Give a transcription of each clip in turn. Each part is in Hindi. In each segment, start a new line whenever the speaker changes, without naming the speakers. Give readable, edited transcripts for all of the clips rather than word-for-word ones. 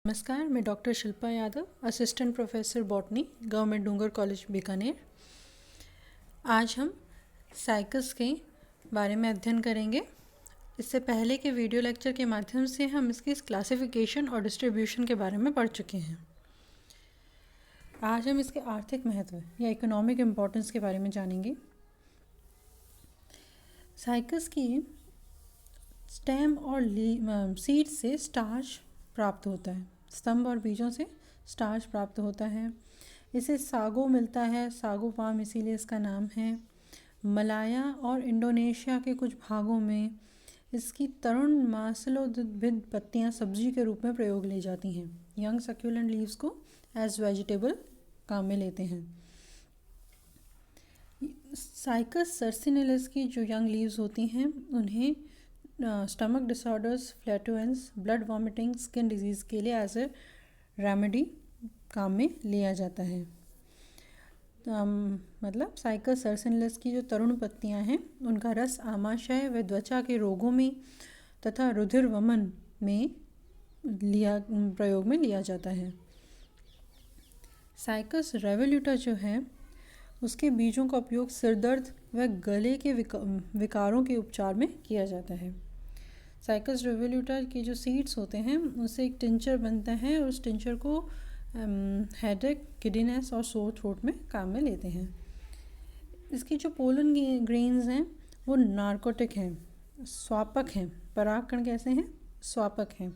नमस्कार, मैं doctor Shilpa Yadav, assistant professor botany, government Dungar college Bikaner. आज हम साइकस के बारे में अध्ययन करेंगे। इससे पहले के वीडियो लेक्चर के माध्यम से हम इसकी क्लासिफिकेशन और डिस्ट्रीब्यूशन के बारे में पढ़ चुके हैं। आज हम इसके आर्थिक महत्व या इकोनॉमिक इम्पोर्टेंस के बारे में जानेंगे। साइकस की स्टेम और सीड से स्टार्च प्राप्त होता है। स्तंभ और बीजों से स्टार्च प्राप्त होता है। इसे सागो मिलता है, सागो पाम इसीलिए इसका नाम है। मलाया और इंडोनेशिया के कुछ भागों में इसकी तरुण मांसलोद्भिद पत्तियां सब्जी के रूप में प्रयोग ली जाती हैं। यंग सक्यूलेंट लीव्स को एज वेजिटेबल काम में लेते हैं। साइकस सर्सिनिलिस की जो यंग लीव्स होती हैं उन्हें stomach disorders, flatulence, blood vomiting, skin disease के लिए एज ए रेमेडी काम में लिया जाता है। मतलब साइकस सर्सिनिलिस की जो तरुण पत्तियां हैं उनका रस आमाशय व त्वचा के रोगों में तथा रुधिर वमन में प्रयोग में लिया जाता है। साइकस रेवोल्यूटा जो है उसके बीजों का उपयोग सिरदर्द व गले के विकारों के उपचार में किया जाता है। साइकस रेवोल्यूटा के जो सीड्स होते हैं उससे एक टिंचर बनता है और उस टिंचर को हेडेक, किडीनेस और सोर थ्रोट में काम में लेते हैं। इसकी जो पोलन ग्रेन्स हैं वो नार्कोटिक हैं, स्वापक हैं। परागकण कैसे हैं? स्वापक हैं।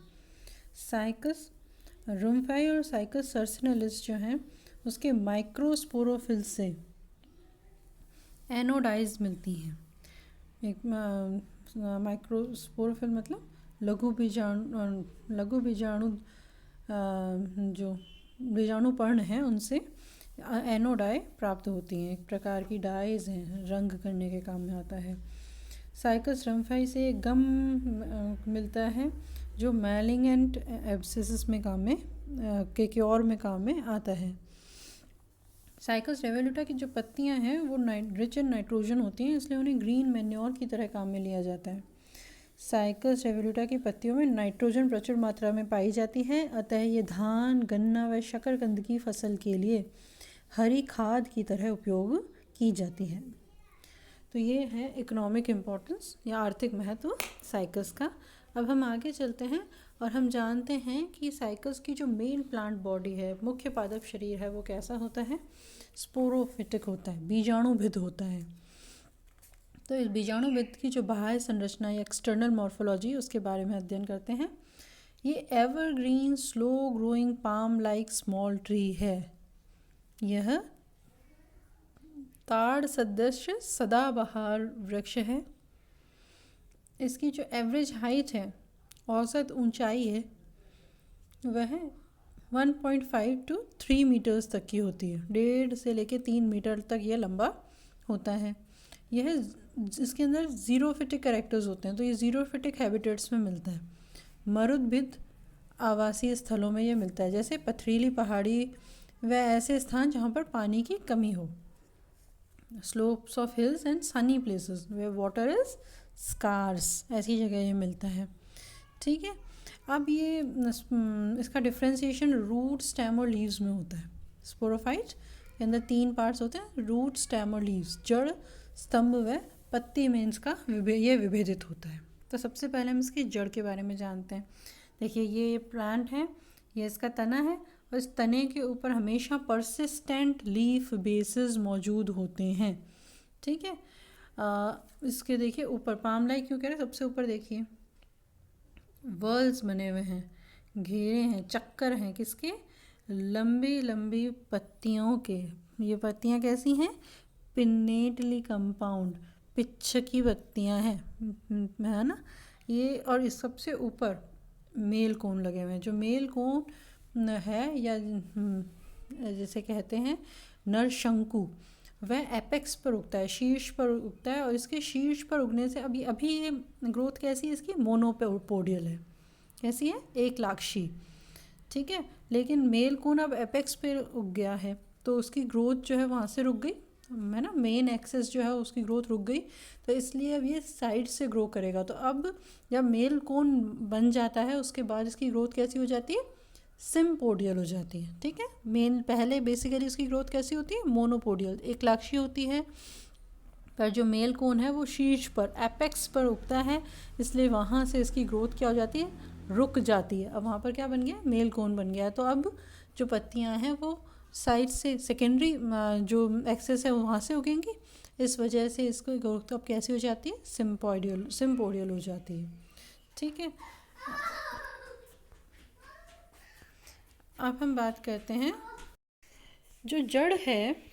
साइकस रुम्फाई और साइकस सर्सिनिलिस जो हैं उसके माइक्रोस्पोरोफिल से एनोडाइज मिलती हैं। एक माइक्रोस्पोरोफिल मतलब लघु बीजाणु जो बीजाणुपर्ण हैं उनसे एनोडाई प्राप्त होती हैं। एक प्रकार की डाइज हैं, रंग करने के काम में आता है। साइकस रम्फाई से गम मिलता है जो मैलिग्नेंट एब्सेसिस में काम में के क्योर में काम में आता है। साइकस रेवोल्यूटा की जो पत्तियां हैं वो रिच इन नाइट्रोजन होती हैं, इसलिए उन्हें ग्रीन मैन्योर की तरह काम में लिया जाता है। साइकस रेवोल्यूटा की पत्तियों में नाइट्रोजन प्रचुर मात्रा में पाई जाती है, अतः ये धान, गन्ना व शकरकंद की फसल के लिए हरी खाद की तरह उपयोग की जाती है। तो ये है इकोनॉमिक इम्पोर्टेंस या आर्थिक महत्व साइकस का। अब हम आगे चलते हैं और हम जानते हैं कि साइकस की जो मेन प्लांट बॉडी है, मुख्य पादप शरीर है, वो कैसा होता है? स्पोरोफिटिक होता है, बीजाणुभिद होता है। तो इस बीजाणुभिद की जो बाह्य संरचना या एक्सटर्नल मॉर्फोलॉजी उसके बारे में अध्ययन करते हैं। ये evergreen slow growing palm like small tree है। यह ताड़ सदृश सदाबहार वृक्ष है। इसकी जो एवरेज हाइट है, औसत ऊंचाई है, वह 1.5 to 3 मीटर्स तक की होती है। 1.5 से लेकर 3 मीटर तक यह लंबा होता है। यह इसके अंदर जीरोफिटिक कैरेक्टर्स होते हैं, तो ये जीरोफिटिक हैबिटेट्स में मिलता है। मरुद्भिद आवासीय स्थलों में यह मिलता है, जैसे पथरीली पहाड़ी व ऐसे स्थान जहाँ पर पानी की कमी हो। Slopes of hills and sunny places where water is scarce, ऐसी जगह ये मिलता है। ठीक है। अब ये इसका डिफ्रेंसिएशन रूट, स्टेम और लीव्स में होता है। स्पोरोफाइट के अंदर 3 पार्ट्स होते हैं, रूट, स्टेम और लीव्स। जड़, स्तंभ व पत्ती में इसका ये विभेदित होता है। तो सबसे पहले हम इसकी जड़ के बारे में जानते हैं। देखिए ये प्लांट है, ये इसका तना है और इस तने के ऊपर हमेशा परसिस्टेंट लीफ बेसिस मौजूद होते हैं। ठीक है। इसके देखिए ऊपर पाम लाइक क्यों कह रहे हैं? सबसे ऊपर देखिए वर्ल्स बने हुए हैं, घेरे हैं, चक्कर हैं, किसके? लंबी लंबी पत्तियों के। ये पत्तियां कैसी हैं? पिन्नेटली कंपाउंड, पिच्छकी पत्तियां हैं, है ना ये। और इस सबसे ऊपर मेल कोन लगे हुए हैं। जो मेल कोन है या जैसे कहते हैं नरशंकु, वह एपेक्स पर उगता है, शीर्ष पर उगता है। और इसके शीर्ष पर उगने से अभी ये ग्रोथ कैसी है इसकी? मोनोपोडियल है। कैसी है? एक लाक्षी। ठीक है। लेकिन मेल कोन अब एपेक्स पे उग गया है तो उसकी ग्रोथ जो है वहाँ से रुक गई, है ना। मेन एक्सेस जो है उसकी ग्रोथ रुक गई, तो इसलिए अब ये साइड से ग्रो करेगा। तो अब जब मेल कोन बन जाता है उसके बाद इसकी ग्रोथ कैसी हो जाती है? सिम्पोडियल हो जाती है। ठीक है, मेन पहले बेसिकली इसकी ग्रोथ कैसी होती है, मोनोपोडियल, एक लाक्षी होती है, पर जो मेल कोन है वो शीर्ष पर एपेक्स पर उगता है, इसलिए वहाँ से इसकी ग्रोथ क्या हो जाती है, रुक जाती है। अब वहाँ पर क्या बन गया, मेल कोन बन गया है। तो अब जो पत्तियाँ हैं वो साइड से सेकेंडरी जो एक्सेस है वहाँ से उगेंगी, इस वजह से इसको ग्रोथ अब कैसी हो जाती है, सिम्पोडियल हो जाती है। ठीक है, अब हम बात करते हैं, जो जड़ है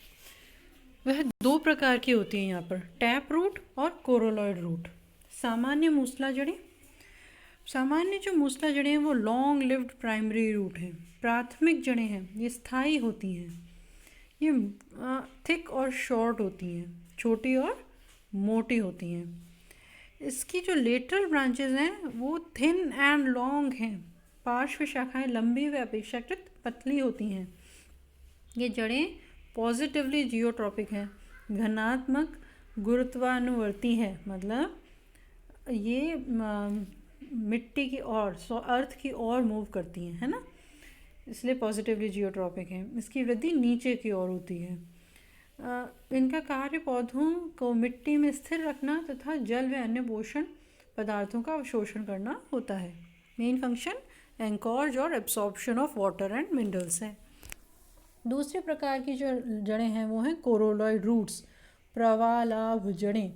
वह दो प्रकार की होती है यहाँ पर, टैप रूट और कोरोलॉइड रूट। सामान्य मूसला जड़ें, सामान्य जो मूसला जड़ें हैं वो लॉन्ग लिव्ड प्राइमरी रूट हैं, प्राथमिक जड़ें हैं, ये स्थायी होती हैं, ये थिक और शॉर्ट होती हैं, छोटी और मोटी होती हैं। इसकी जो लेटरल ब्रांचेस हैं वो थिन एंड लॉन्ग हैं, पार्श्व शाखाएं लंबी व अपेक्षाकृत पतली होती हैं। ये जड़ें पॉजिटिवली जियोट्रॉपिक हैं, घनात्मक गुरुत्वानुवर्ती है, मतलब ये मिट्टी की ओर, अर्थ की ओर मूव करती हैं, है ना, इसलिए पॉजिटिवली जियोट्रॉपिक है। इसकी वृद्धि नीचे की ओर होती है। इनका कार्य पौधों को मिट्टी में स्थिर रखना तथा जल व अन्य पोषण पदार्थों का अवशोषण करना होता है। मेन फंक्शन एंकॉर्ज और absorption of water and minerals है। दूसरे प्रकार की जो जड़ें हैं वो हैं कोरोलॉइड रूट्स, प्रवालाभ जड़ें।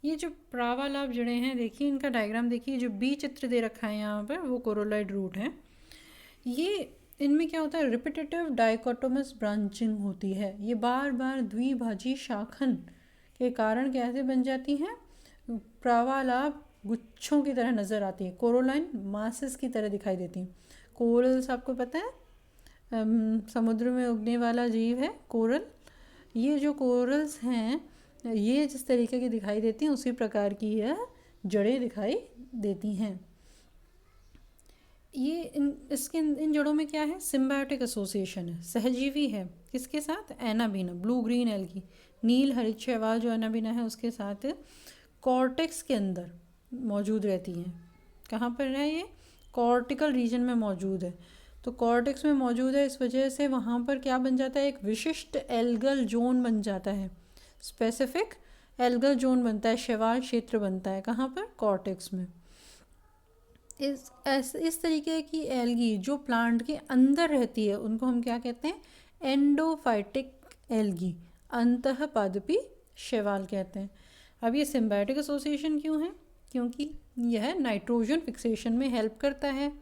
ये जो प्रवालाभ जड़ें हैं, देखिए इनका डायग्राम देखिए, जो बी चित्र दे रखा है यहाँ पर वो कोरोलॉइड रूट है। ये इनमें क्या होता है, रिपीटेटिव डाइकोटोमस ब्रांचिंग होती है, ये बार बार द्विभाजी शाखन के कारण कैसे बन जाती हैं, प्रवालाभ गुच्छों की तरह नज़र आती है, कोरोलाइन मासेस की तरह दिखाई देती हैं। कोरल्स आपको पता है, समुद्र में उगने वाला जीव है कोरल। ये जो कोरल्स हैं ये जिस तरीके की दिखाई देती हैं उसी प्रकार की यह जड़ें दिखाई देती हैं। ये इन जड़ों में क्या है, सिम्बायोटिक एसोसिएशन है, सहजीवी है, किसके साथ, एनाबीना, ब्लू ग्रीन एल्गी, नील हरित शैवाल जो एनाबीना है उसके साथ कॉर्टेक्स के अंदर मौजूद रहती हैं। कहाँ पर है ये, कॉर्टिकल रीजन में मौजूद है, तो कॉर्टेक्स में मौजूद है, इस वजह से वहाँ पर क्या बन जाता है, एक विशिष्ट एल्गल जोन बन जाता है, स्पेसिफिक एल्गल जोन बनता है, शैवाल क्षेत्र बनता है, कहाँ पर, कॉर्टेक्स में। इस तरीके की एल्गी जो प्लांट के अंदर रहती है उनको हम क्या कहते हैं, एंडोफाइटिक एल्गी, अंतःपादपी शैवाल कहते हैं। अब ये सिम्बायोटिक एसोसिएशन क्यों है, क्योंकि यह नाइट्रोजन फिक्सेशन में हेल्प करता है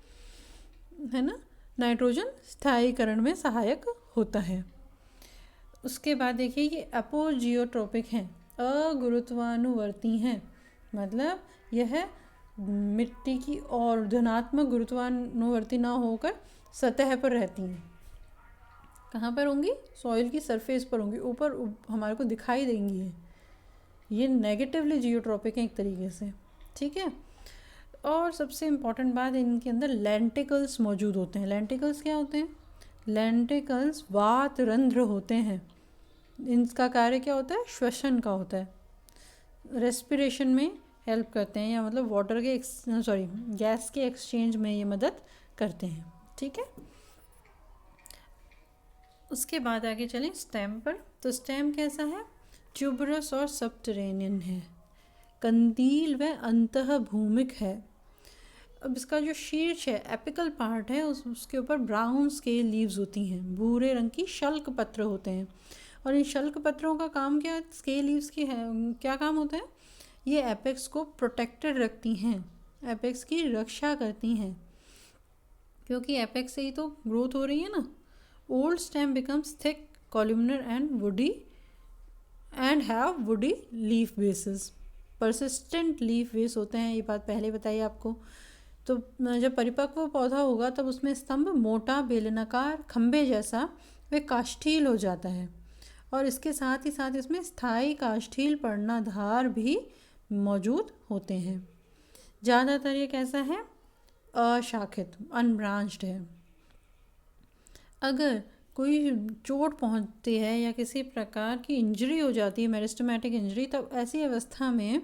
ना, नाइट्रोजन स्थायीकरण में सहायक होता है। उसके बाद देखिए ये अपोजियोट्रोपिक हैं, अगुरुत्वानुवर्ती हैं, मतलब यह मिट्टी की और धनात्मक गुरुत्वानुवर्ती ना होकर सतह पर रहती हैं। कहाँ पर होंगी, सॉइल की सरफेस पर होंगी, ऊपर हमारे को दिखाई देंगी। ये नेगेटिवली जियोट्रॉपिक हैं एक तरीके से। ठीक है, और सबसे इम्पॉर्टेंट बात, इनके अंदर लेंटिकल्स मौजूद होते हैं। लेंटिकल्स क्या होते हैं, लेंटिकल्स वात रंध्र होते हैं। इनका कार्य क्या होता है, श्वसन का होता है, रेस्पिरेशन में हेल्प करते हैं, या मतलब वाटर के गैस के एक्सचेंज में ये मदद करते हैं। ठीक है, उसके बाद आगे चलें स्टेम पर। तो स्टेम कैसा है, ट्यूबरस और सबटरेनियन है, कंदील व अंतःभूमिक है। अब इसका जो शीर्ष है, एपिकल पार्ट है, उसके ऊपर ब्राउन स्केल लीव्स होती हैं, भूरे रंग की शल्क पत्र होते हैं। और इन शल्क पत्रों का काम क्या है, स्केल लीव्स की है क्या काम होता है, ये एपेक्स को प्रोटेक्टेड रखती हैं, एपेक्स की रक्षा करती हैं, क्योंकि एपेक्स से ही तो ग्रोथ हो रही है ना। Old stem becomes thick, columnar and woody and have woody leaf basis, persistent leaf base होते हैं, ये बात पहले बताई आपको। तो जब परिपक्व पौधा होगा तब उसमें स्तंभ मोटा बेलनाकार खंबे जैसा वे काष्ठील हो जाता है, और इसके साथ ही साथ इसमें स्थायी काष्ठील पर्णाधार भी मौजूद होते हैं। ज़्यादातर ये कैसा है, अशाखित, अनब्रांच्ड है। अगर कोई चोट पहुंचती है या किसी प्रकार की इंजरी हो जाती है, मेरिस्टेमेटिक इंजरी, तब ऐसी अवस्था में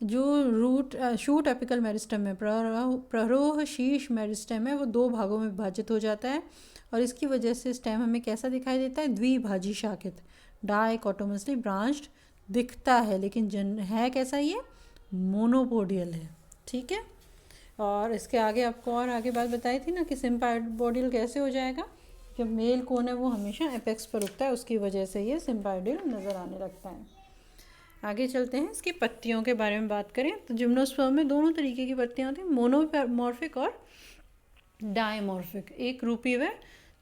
जो रूट शूट एपिकल मेरिस्टेम है, प्ररोह शीर्ष मेरिस्टेम है, वो 2 भागों में विभाजित हो जाता है और इसकी वजह से स्टेम हमें कैसा दिखाई देता है, द्विभाजी शाखित, डाइकोटोमसली ब्रांच्ड दिखता है, लेकिन है कैसा, ये मोनोपोडियल है। ठीक है, और इसके आगे आपको और आगे बात बताई थी ना कि सिम्पाइडोडियल कैसे हो जाएगा, जब मेल कोन है वो हमेशा एपेक्स पर उगता है, उसकी वजह से ये सिम्पाइडियल नज़र आने लगता है। आगे चलते हैं, इसकी पत्तियों के बारे में बात करें तो जिम्नोस्पर्म में दोनों तरीके की पत्तियां होती हैं, मोनोमॉर्फिक और डायमॉर्फिक, एक रूपी व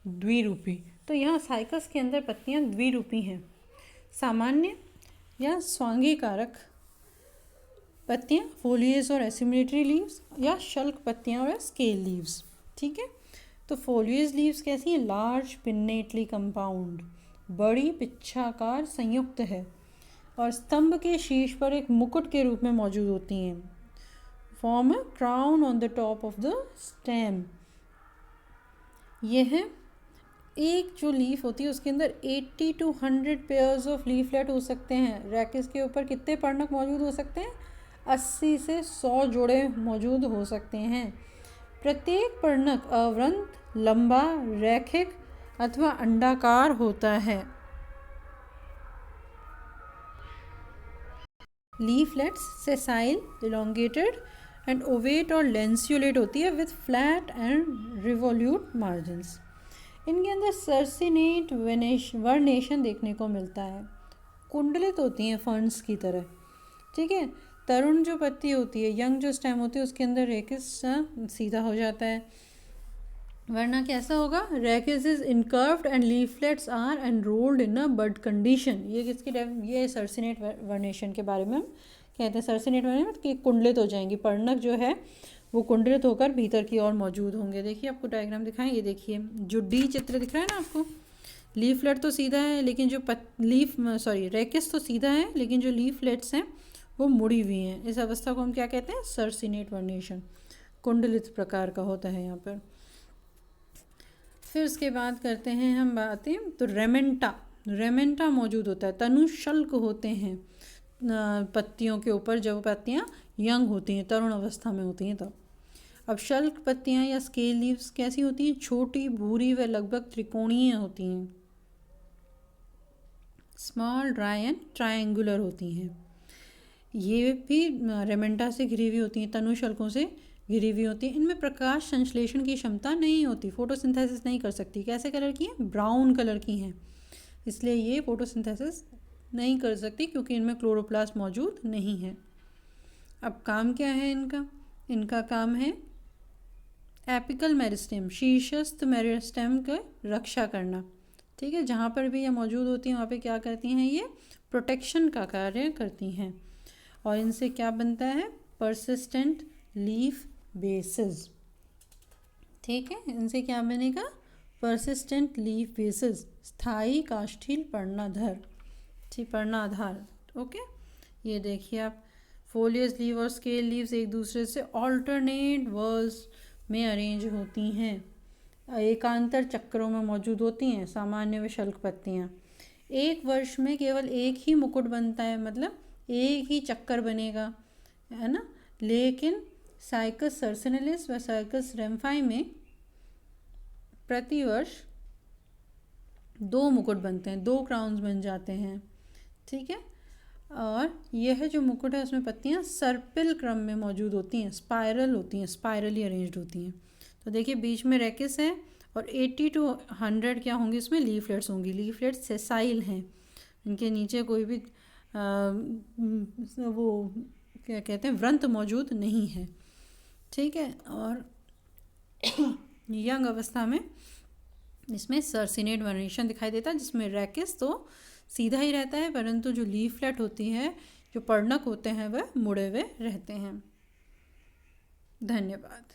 द्विरूपी। तो यहाँ साइकस के अंदर पत्तियां द्विरूपी हैं। सामान्य या स्वांगी कारक पत्तियां फोलियस और एसिमिलेटरी लीव्स, या शल्क पत्तियां और स्केल लीव्स। ठीक है, तो फोलियस लीव्स कैसी है, लार्ज पिन्नेटली कंपाउंड, बड़ी पिच्छाकार संयुक्त है और स्तंभ के शीर्ष पर एक मुकुट के रूप में मौजूद होती हैं, form a crown on the top of the stem. यह एक जो लीफ होती है उसके अंदर 80 to 100 पेयर्स ऑफ लीफलेट हो सकते हैं। रैकेस के ऊपर कितने पर्णक मौजूद हो सकते हैं, 80 से 100 जोड़े मौजूद हो सकते हैं। प्रत्येक पर्णक अवृंत, लंबा, रैखिक अथवा अंडाकार होता है। Leaflets sessile, elongated and Ovett और लेंसियोलेट होती है with flat and revolute margins. इनके अंदर सर्सिनेट वर्नेशन देखने को मिलता है, कुंडलित होती हैं फर्न्स की तरह। ठीक है, तरुण जो पत्ती होती है, यंग जो स्टेम होती है, उसके अंदर रेकिस सीधा हो जाता है, वरना कैसा होगा, rachis is incurved and leaflets are enrolled in a bud condition. ये किसकी, ये सर्सिनेट वर्नेशन के बारे में हम कहते हैं। सर्सिनेट वर्नेशन कि कुंडलित हो जाएंगी, पर्णक जो है वो कुंडलित होकर भीतर की ओर मौजूद होंगे। देखिए आपको डायग्राम दिखाएं, ये देखिए जो डी चित्र दिख रहा है ना आपको, लीफलेट तो सीधा है लेकिन जो रेकिस तो सीधा है लेकिन जो लीफलेट्स हैं वो मुड़ी हुई हैं। इस अवस्था को हम क्या कहते हैं, सर्सिनेट वर्नेशन, कुंडलित प्रकार का होता है यहाँ पर। फिर उसके बाद करते हैं हम बातें, तो रेमेंटा मौजूद होता है, तनुशल्क होते हैं पत्तियों के ऊपर जब पत्तियाँ यंग होती हैं, तरुण अवस्था में होती हैं तब। अब शल्क पत्तियाँ या स्केल लीव्स कैसी होती हैं, छोटी, भूरी व लगभग त्रिकोणीय होती हैं, स्मॉल, ड्राई एंड ट्रायंगुलर होती हैं। ये भी रेमेंटा से घिरी हुई होती हैं, तनुशल्कों से घिरी हुई होती है। इनमें प्रकाश संश्लेषण की क्षमता नहीं होती, फोटोसिंथेसिस नहीं कर सकती। कैसे कलर की हैं, ब्राउन कलर की हैं, इसलिए ये फोटोसिंथेसिस नहीं कर सकती क्योंकि इनमें क्लोरोप्लास्ट मौजूद नहीं है। अब काम क्या है इनका काम है एपिकल मेरिस्टेम, शीर्षस्थ मेरिस्टेम का रक्षा करना। ठीक है, जहाँ पर भी ये मौजूद होती हैं वहाँ पे क्या करती हैं, ये प्रोटेक्शन का कार्य करती हैं। और इनसे क्या बनता है, परसिस्टेंट लीफ बेसिस। ठीक है, इनसे क्या बनेगा, परसिस्टेंट लीफ बेसिस, स्थायी काष्ठील पर्णाधार। ठीक, पर्णाधार। ओके, ये देखिए आप, फोलियस लीव और स्केल लीव्स एक दूसरे से ऑल्टरनेट वर्ल्स में अरेंज होती हैं, एकांतर चक्रों में मौजूद होती हैं, सामान्य व शल्क पत्तियाँ। एक वर्ष में केवल एक ही मुकुट बनता है, मतलब एक ही चक्कर बनेगा, है ना। लेकिन साइकस सर्सिनेलिस व साइकस रेम्फाई में प्रतिवर्ष 2 मुकुट बनते हैं, 2 क्राउन्स बन जाते हैं। ठीक है, और यह जो मुकुट है उसमें पत्तियां सर्पिल क्रम में मौजूद होती हैं, स्पाइरल होती हैं, स्पाइरली अरेंज्ड होती हैं। तो देखिए बीच में रेकिस है और 80 to 100 क्या होंगी, इसमें लीफलेट्स होंगी। लीफलेट्स सेसाइल हैं, इनके नीचे कोई भी वो क्या कहते हैं, व्रंत मौजूद नहीं है। ठीक है, और यंग अवस्था में इसमें सर्सिनेट वर्नेशन दिखाई देता है, जिसमें रेकिस तो सीधा ही रहता है परंतु जो लीफलेट होती है, जो पर्णक होते हैं, वह मुड़े हुए रहते हैं। धन्यवाद।